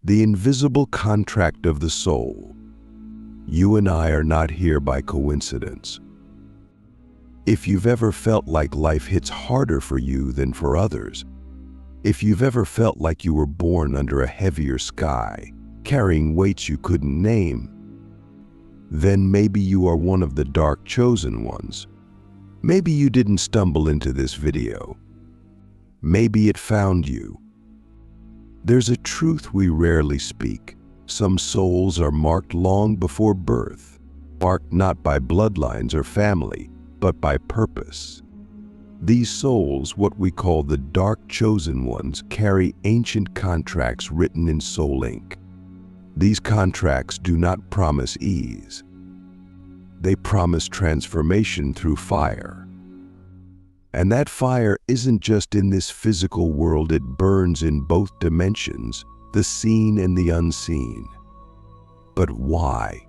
the invisible contract of the soul. You and I are not here by coincidence. If you've ever felt like life hits harder for you than for others, if you've ever felt like you were born under a heavier sky, carrying weights you couldn't name, then maybe you are one of the dark chosen ones. Maybe you didn't stumble into this video. Maybe it found you. There's a truth we rarely speak. Some souls are marked long before birth, marked not by bloodlines or family, but by purpose. These souls, what we call the dark chosen ones, carry ancient contracts written in soul ink. These contracts do not promise ease. They promise transformation through fire. And that fire isn't just in this physical world, it burns in both dimensions, the seen and the unseen. But why?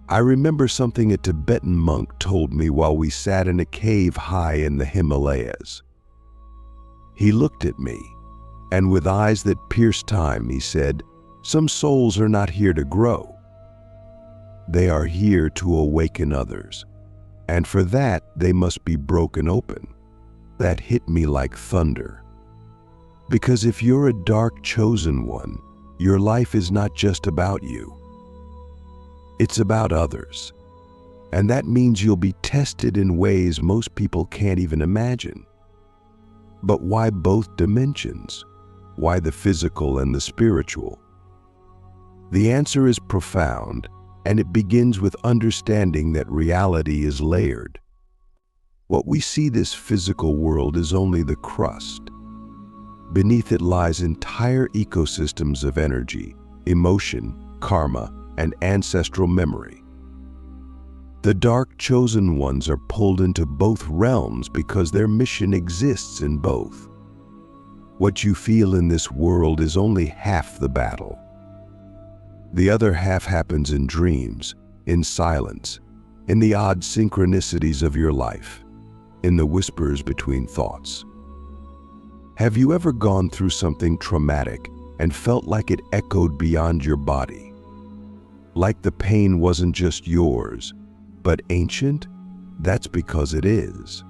I remember something a Tibetan monk told me while we sat in a cave high in the Himalayas. He looked at me, and with eyes that pierced time, he said, "Some souls are not here to grow. They are here to awaken others, and for that they must be broken open." That hit me like thunder. Because if you're a dark chosen one, your life is not just about you. It's about others. And that means you'll be tested in ways most people can't even imagine. But why both dimensions? Why the physical and the spiritual? The answer is profound, and it begins with understanding that reality is layered. What we see this physical world is only the crust. Beneath it lies entire ecosystems of energy, emotion, karma, and ancestral memory. The dark chosen ones are pulled into both realms because their mission exists in both. What you feel in this world is only half the battle. The other half happens in dreams, in silence, in the odd synchronicities of your life, in the whispers between thoughts. Have you ever gone through something traumatic and felt like it echoed beyond your body? Like the pain wasn't just yours, but ancient? That's because it is.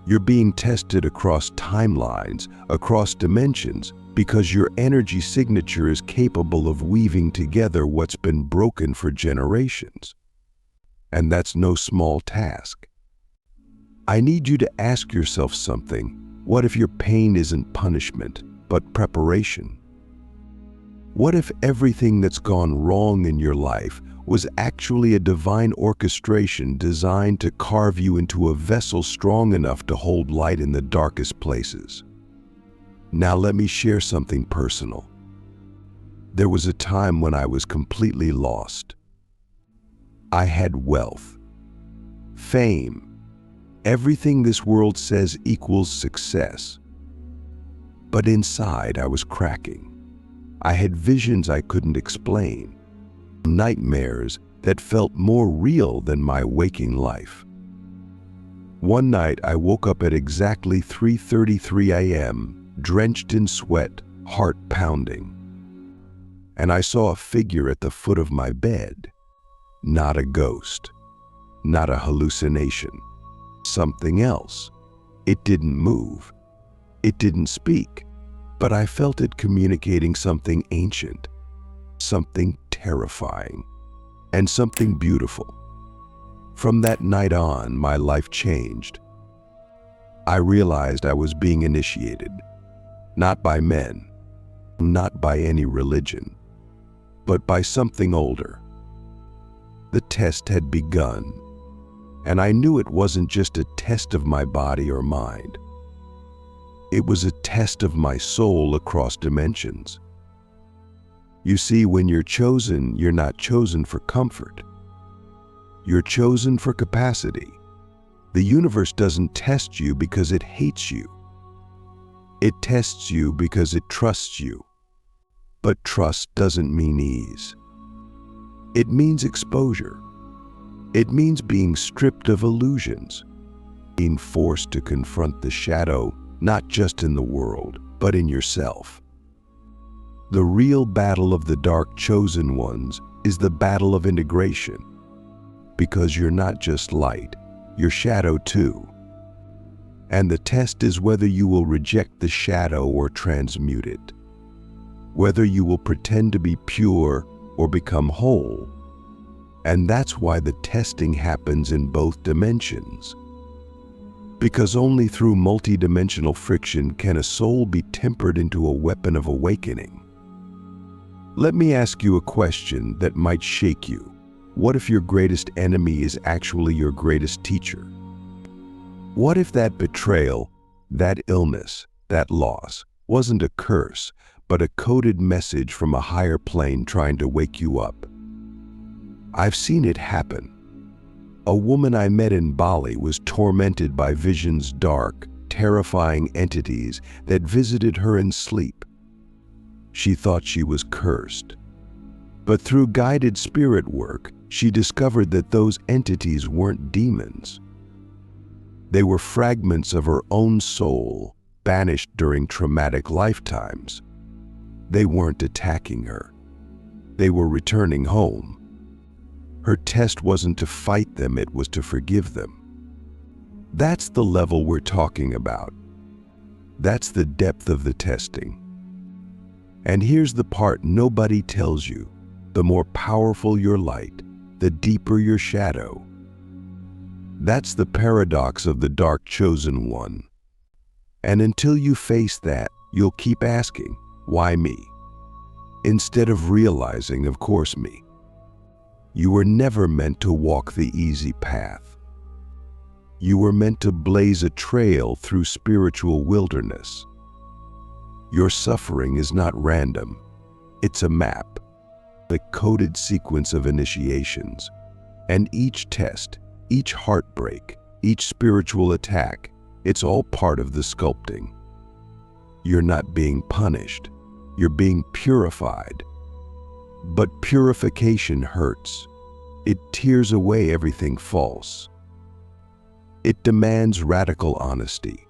You're being tested across timelines, across dimensions, because your energy signature is capable of weaving together what's been broken for generations. And that's no small task. I need you to ask yourself something. What if your pain isn't punishment, but preparation? What if everything that's gone wrong in your life was actually a divine orchestration designed to carve you into a vessel strong enough to hold light in the darkest places? Now let me share something personal. There was a time when I was completely lost. I had wealth, fame, everything this world says equals success. But inside I was cracking. I had visions I couldn't explain, nightmares that felt more real than my waking life. One night I woke up at exactly 3:33 a.m., drenched in sweat, heart pounding. And I saw a figure at the foot of my bed. Not a ghost, not a hallucination, something else. It didn't move, it didn't speak, but I felt it communicating something ancient, something terrifying, and something beautiful. From that night on, my life changed. I realized I was being initiated, not by men, not by any religion, but by something older. The test had begun, and I knew it wasn't just a test of my body or mind. It was a test of my soul across dimensions. You see, when you're chosen, you're not chosen for comfort. You're chosen for capacity. The universe doesn't test you because it hates you. It tests you because it trusts you. But trust doesn't mean ease. It means exposure. It means being stripped of illusions, being forced to confront the shadow, not just in the world, but in yourself. The real battle of the dark chosen ones is the battle of integration, because you're not just light, you're shadow too. And the test is whether you will reject the shadow or transmute it, whether you will pretend to be pure or become whole. And that's why the testing happens in both dimensions. Because only through multidimensional friction can a soul be tempered into a weapon of awakening. Let me ask you a question that might shake you. What if your greatest enemy is actually your greatest teacher? What if that betrayal, that illness, that loss wasn't a curse, but a coded message from a higher plane trying to wake you up? I've seen it happen. A woman I met in Bali was tormented by visions, dark, terrifying entities that visited her in sleep. She thought she was cursed. But through guided spirit work, she discovered that those entities weren't demons. They were fragments of her own soul, banished during traumatic lifetimes. They weren't attacking her. They were returning home. Her test wasn't to fight them, it was to forgive them. That's the level we're talking about. That's the depth of the testing. And here's the part nobody tells you. The more powerful your light, the deeper your shadow. That's the paradox of the dark chosen one. And until you face that, you'll keep asking, why me? Instead of realizing, of course me. You were never meant to walk the easy path. You were meant to blaze a trail through spiritual wilderness. Your suffering is not random. It's a map, a coded sequence of initiations. And each test, each heartbreak, each spiritual attack, it's all part of the sculpting. You're not being punished. You're being purified. But purification hurts. It tears away everything false. It demands radical honesty,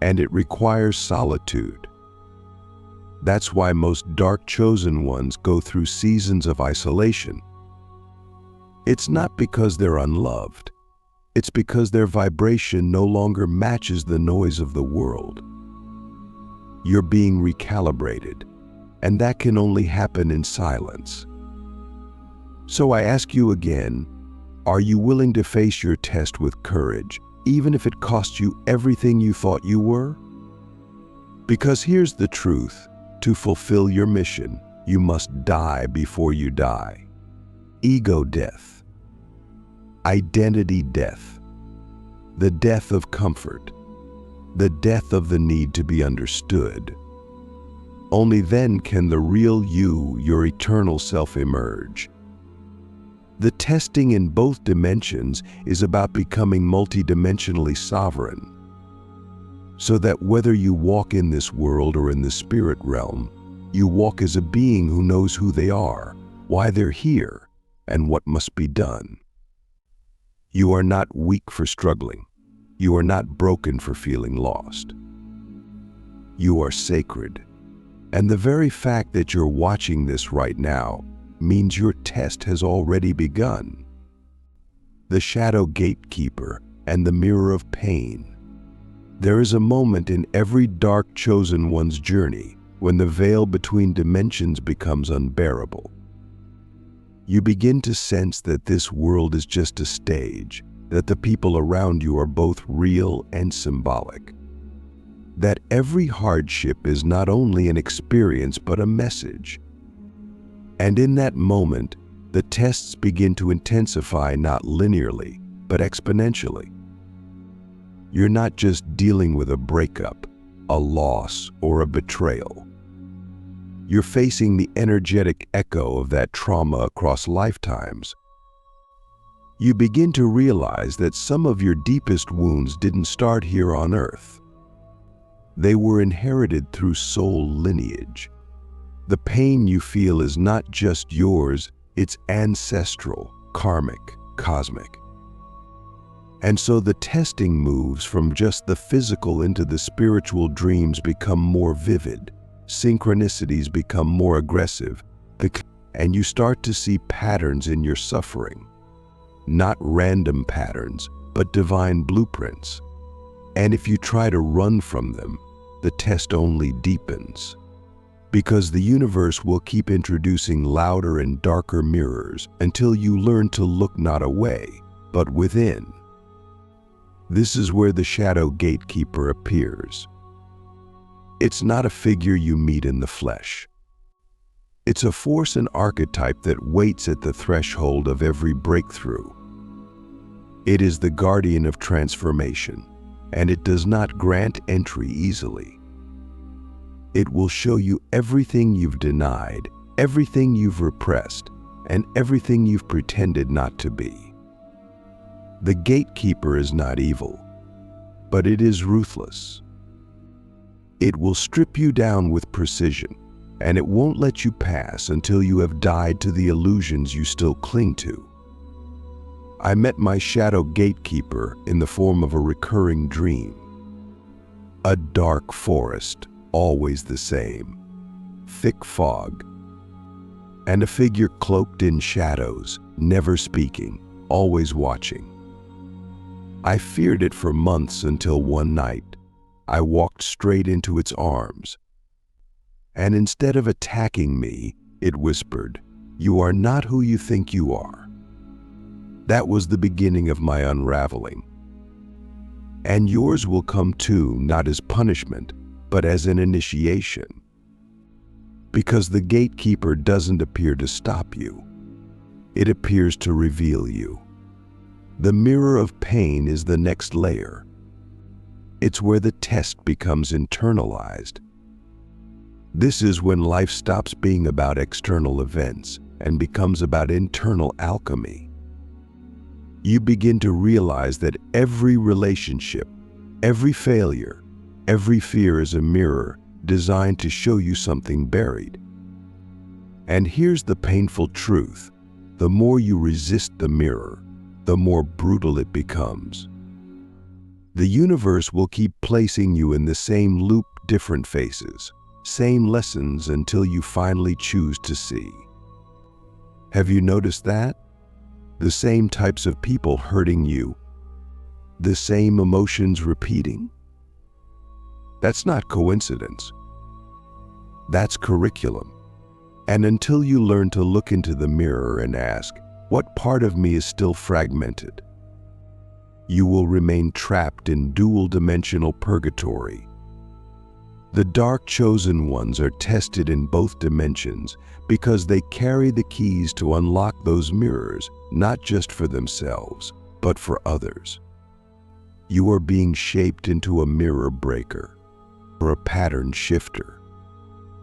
and it requires solitude. That's why most dark chosen ones go through seasons of isolation. It's not because they're unloved. It's because their vibration no longer matches the noise of the world. You're being recalibrated, and that can only happen in silence. So I ask you again, are you willing to face your test with courage, even if it costs you everything you thought you were? Because here's the truth. To fulfill your mission, you must die before you die. Ego death. Identity death. The death of comfort. The death of the need to be understood. Only then can the real you, your eternal self, emerge. The testing in both dimensions is about becoming multidimensionally sovereign. So that whether you walk in this world or in the spirit realm, you walk as a being who knows who they are, why they're here, and what must be done. You are not weak for struggling. You are not broken for feeling lost. You are sacred. And the very fact that you're watching this right now means your test has already begun. The shadow gatekeeper and the mirror of pain. There is a moment in every dark chosen one's journey when the veil between dimensions becomes unbearable. You begin to sense that this world is just a stage, that the people around you are both real and symbolic. That every hardship is not only an experience but a message. And in that moment, the tests begin to intensify not linearly, but exponentially. You're not just dealing with a breakup, a loss, or a betrayal. You're facing the energetic echo of that trauma across lifetimes. You begin to realize that some of your deepest wounds didn't start here on Earth. They were inherited through soul lineage. The pain you feel is not just yours, it's ancestral, karmic, cosmic. And so the testing moves from just the physical into the spiritual. Dreams become more vivid. synchronicities become more aggressive, and you start to see patterns in your suffering. Not random patterns, but divine blueprints. And if you try to run from them, the test only deepens. Because the universe will keep introducing louder and darker mirrors until you learn to look not away, but within. This is where the shadow gatekeeper appears. It's not a figure you meet in the flesh. It's a force and archetype that waits at the threshold of every breakthrough. It is the guardian of transformation, and it does not grant entry easily. It will show you everything you've denied, everything you've repressed, and everything you've pretended not to be. The gatekeeper is not evil, but it is ruthless. It will strip you down with precision, and it won't let you pass until you have died to the illusions you still cling to. I met my shadow gatekeeper in the form of a recurring dream. A dark forest, always the same, thick fog, and a figure cloaked in shadows, never speaking, always watching. I feared it for months until one night, I walked straight into its arms. And instead of attacking me, it whispered, "You are not who you think you are." That was the beginning of my unraveling. And yours will come too, not as punishment, but as an initiation. Because the gatekeeper doesn't appear to stop you. It appears to reveal you. The mirror of pain is the next layer. It's where the test becomes internalized. This is when life stops being about external events and becomes about internal alchemy. You begin to realize that every relationship, every failure, every fear is a mirror designed to show you something buried. And here's the painful truth. The more you resist the mirror, the more brutal it becomes. The universe will keep placing you in the same loop, different faces, same lessons until you finally choose to see. Have you noticed that? The same types of people hurting you, the same emotions repeating? That's not coincidence. That's curriculum. And until you learn to look into the mirror and ask, what part of me is still fragmented? You will remain trapped in dual-dimensional purgatory. The dark chosen ones are tested in both dimensions because they carry the keys to unlock those mirrors, not just for themselves, but for others. You are being shaped into a mirror breaker or a pattern shifter.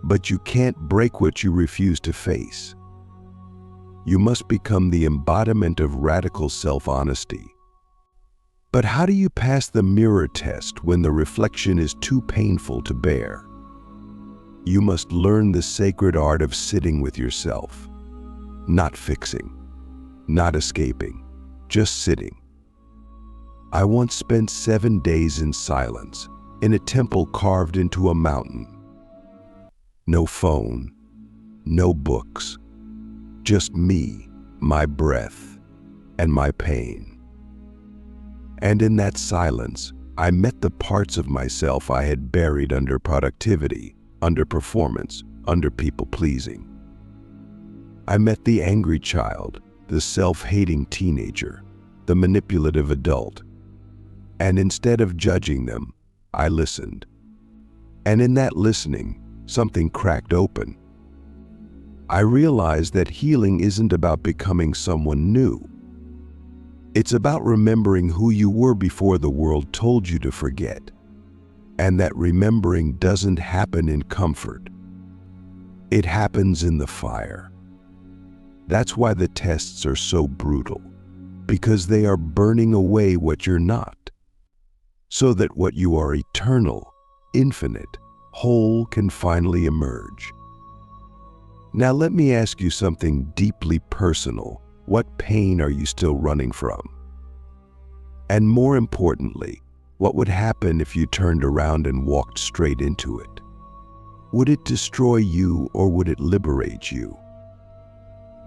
But you can't break what you refuse to face. You must become the embodiment of radical self-honesty. But how do you pass the mirror test when the reflection is too painful to bear? You must learn the sacred art of sitting with yourself. Not fixing, not escaping, just sitting. I once spent 7 days in silence, in a temple carved into a mountain. No phone, no books, just me, my breath, and my pain. And in that silence, I met the parts of myself I had buried under productivity, under performance, under people-pleasing. I met the angry child, the self-hating teenager, the manipulative adult. And instead of judging them, I listened. And in that listening, something cracked open. I realized that healing isn't about becoming someone new. It's about remembering who you were before the world told you to forget. And that remembering doesn't happen in comfort. It happens in the fire. That's why the tests are so brutal, because they are burning away what you're not, so that what you are, eternal, infinite, whole, can finally emerge. Now let me ask you something deeply personal. What pain are you still running from? And more importantly, what would happen if you turned around and walked straight into it? Would it destroy you or would it liberate you?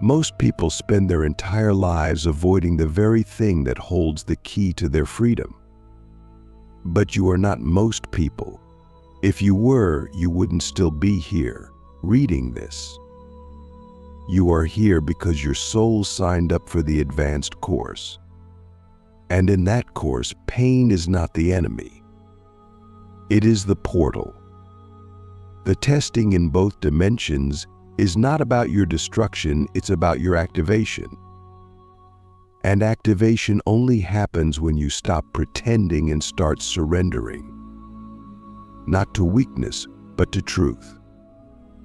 Most people spend their entire lives avoiding the very thing that holds the key to their freedom. But you are not most people. If you were, you wouldn't still be here, reading this. You are here because your soul signed up for the advanced course. And in that course, pain is not the enemy. It is the portal. The testing in both dimensions is not about your destruction, it's about your activation. And activation only happens when you stop pretending and start surrendering. Not to weakness, but to truth.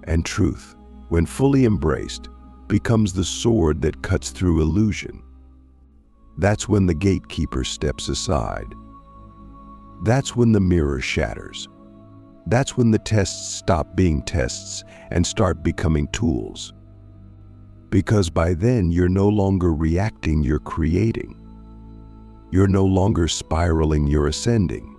And truth, when fully embraced, becomes the sword that cuts through illusion. That's when the gatekeeper steps aside. That's when the mirror shatters. That's when the tests stop being tests and start becoming tools. Because by then you're no longer reacting, you're creating. You're no longer spiraling, you're ascending.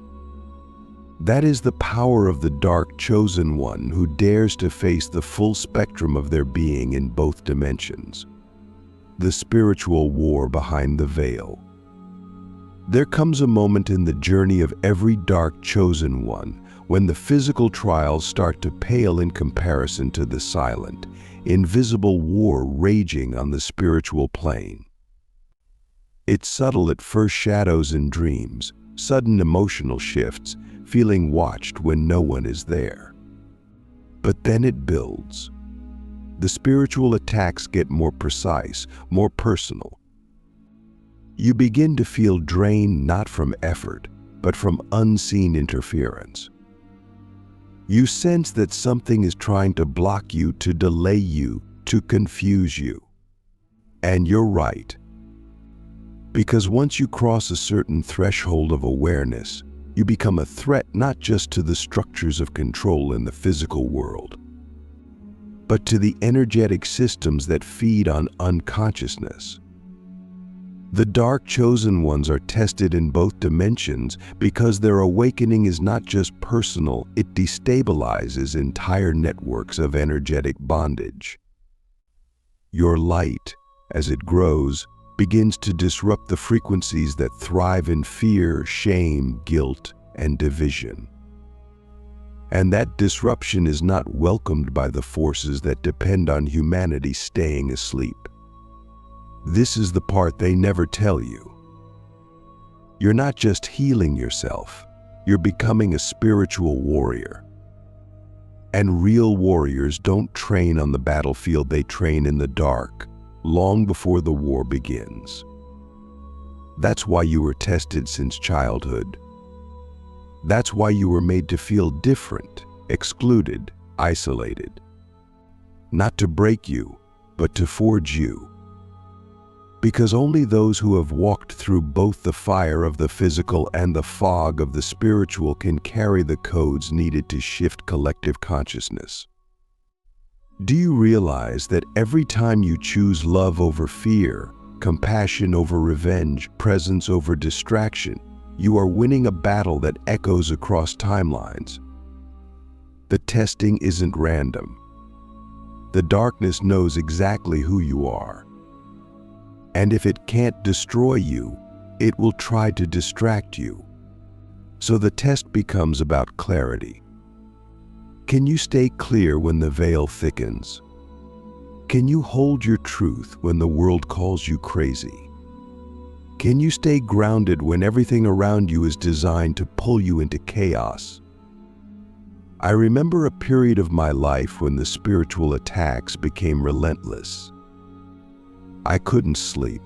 That is the power of the dark chosen one who dares to face the full spectrum of their being in both dimensions. The spiritual war behind the veil. There comes a moment in the journey of every dark chosen one when the physical trials start to pale in comparison to the silent, invisible war raging on the spiritual plane. It's subtle at first, shadows and dreams, sudden emotional shifts, feeling watched when no one is there. But then it builds. The spiritual attacks get more precise, more personal. You begin to feel drained not from effort, but from unseen interference. You sense that something is trying to block you, to delay you, to confuse you. And you're right. Because once you cross a certain threshold of awareness, you become a threat not just to the structures of control in the physical world, but to the energetic systems that feed on unconsciousness. The dark chosen ones are tested in both dimensions because their awakening is not just personal, it destabilizes entire networks of energetic bondage. Your light, as it grows, begins to disrupt the frequencies that thrive in fear, shame, guilt, and division. And that disruption is not welcomed by the forces that depend on humanity staying asleep. This is the part they never tell you. You're not just healing yourself, you're becoming a spiritual warrior. And real warriors don't train on the battlefield, they train in the dark, long before the war begins. That's why you were tested since childhood. That's why you were made to feel different, excluded, isolated. Not to break you, but to forge you. Because only those who have walked through both the fire of the physical and the fog of the spiritual can carry the codes needed to shift collective consciousness. Do you realize that every time you choose love over fear, compassion over revenge, presence over distraction, you are winning a battle that echoes across timelines? The testing isn't random. The darkness knows exactly who you are. And if it can't destroy you, it will try to distract you. So the test becomes about clarity. Can you stay clear when the veil thickens? Can you hold your truth when the world calls you crazy? Can you stay grounded when everything around you is designed to pull you into chaos? I remember a period of my life when the spiritual attacks became relentless. I couldn't sleep.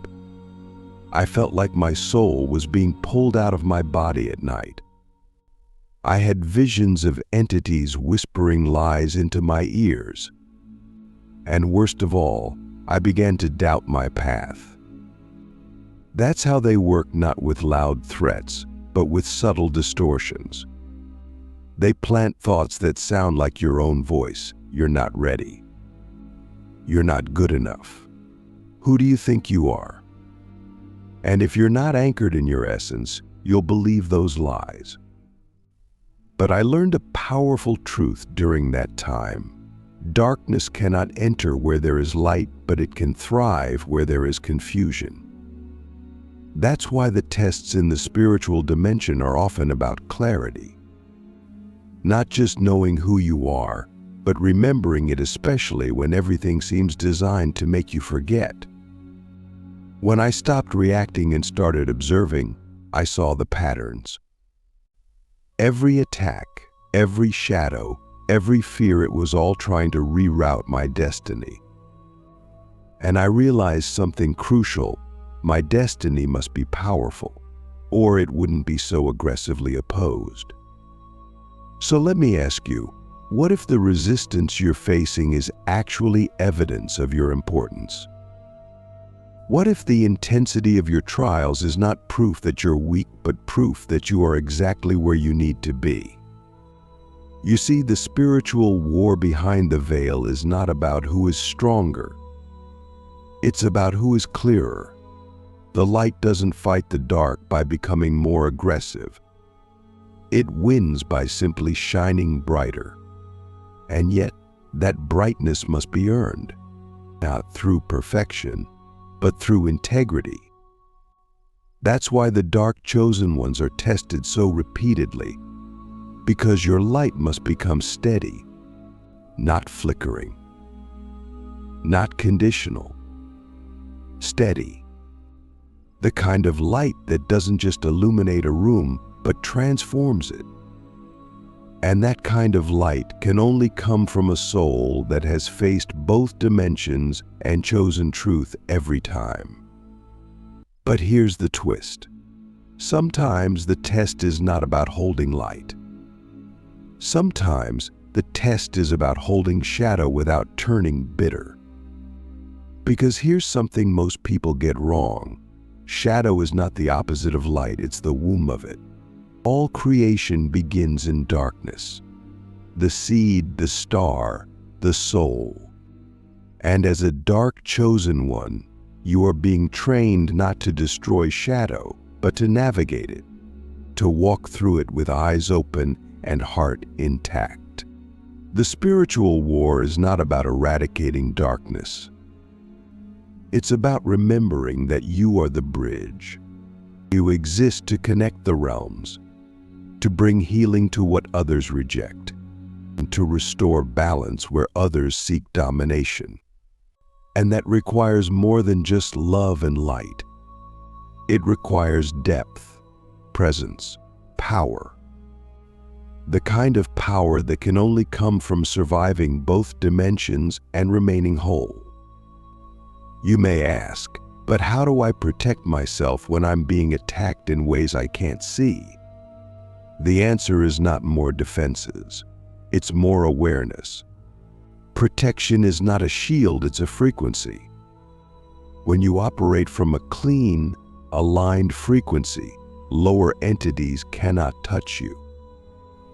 I felt like my soul was being pulled out of my body at night. I had visions of entities whispering lies into my ears. And worst of all, I began to doubt my path. That's how they work, not with loud threats, but with subtle distortions. They plant thoughts that sound like your own voice. You're not ready. You're not good enough. Who do you think you are? And if you're not anchored in your essence, you'll believe those lies. But I learned a powerful truth during that time. Darkness cannot enter where there is light, but it can thrive where there is confusion. That's why the tests in the spiritual dimension are often about clarity. Not just knowing who you are, but remembering it, especially when everything seems designed to make you forget. When I stopped reacting and started observing, I saw the patterns. Every attack, every shadow, every fear, it was all trying to reroute my destiny. And I realized something crucial. My destiny must be powerful, or it wouldn't be so aggressively opposed. So let me ask you, what if the resistance you're facing is actually evidence of your importance? What if the intensity of your trials is not proof that you're weak, but proof that you are exactly where you need to be? You see, the spiritual war behind the veil is not about who is stronger. It's about who is clearer. The light doesn't fight the dark by becoming more aggressive. It wins by simply shining brighter. And yet, that brightness must be earned, not through perfection, but through integrity. That's why the dark chosen ones are tested so repeatedly, because your light must become steady, not flickering, not conditional, steady. The kind of light that doesn't just illuminate a room, but transforms it. And that kind of light can only come from a soul that has faced both dimensions and chosen truth every time. But here's the twist. Sometimes the test is not about holding light. Sometimes the test is about holding shadow without turning bitter. Because here's something most people get wrong. Shadow is not the opposite of light, it's the womb of it. All creation begins in darkness. The seed, the star, the soul. And as a dark chosen one, you are being trained not to destroy shadow, but to navigate it, to walk through it with eyes open and heart intact. The spiritual war is not about eradicating darkness. It's about remembering that you are the bridge. You exist to connect the realms, to bring healing to what others reject, and to restore balance where others seek domination. And that requires more than just love and light. It requires depth, presence, power. The kind of power that can only come from surviving both dimensions and remaining whole. You may ask, but how do I protect myself when I'm being attacked in ways I can't see? The answer is not more defenses. It's more awareness. Protection is not a shield, it's a frequency. When you operate from a clean, aligned frequency, lower entities cannot touch you.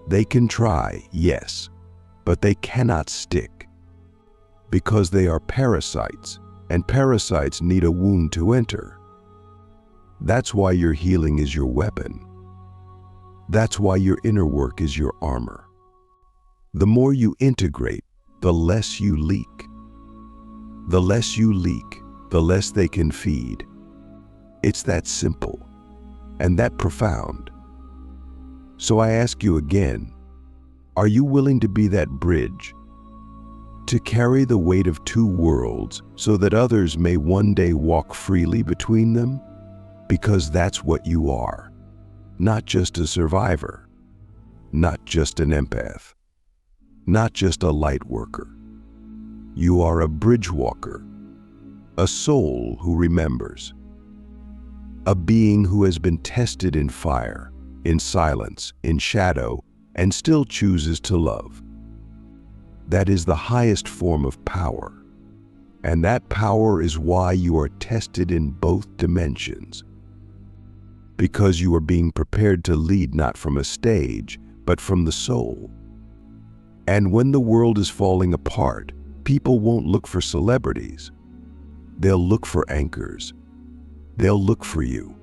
They can try, yes, but they cannot stick. Because they are parasites, and parasites need a wound to enter. That's why your healing is your weapon. That's why your inner work is your armor. The more you integrate, the less you leak. The less you leak, the less they can feed. It's that simple and that profound. So I ask you again, are you willing to be that bridge? To carry the weight of two worlds so that others may one day walk freely between them? Because that's what you are. Not just a survivor, not just an empath, not just a light worker. You are a bridge walker, a soul who remembers, a being who has been tested in fire, in silence, in shadow, and still chooses to love. That is the highest form of power, and that power is why you are tested in both dimensions. Because you are being prepared to lead not from a stage, but from the soul. And when the world is falling apart, people won't look for celebrities. They'll look for anchors. They'll look for you.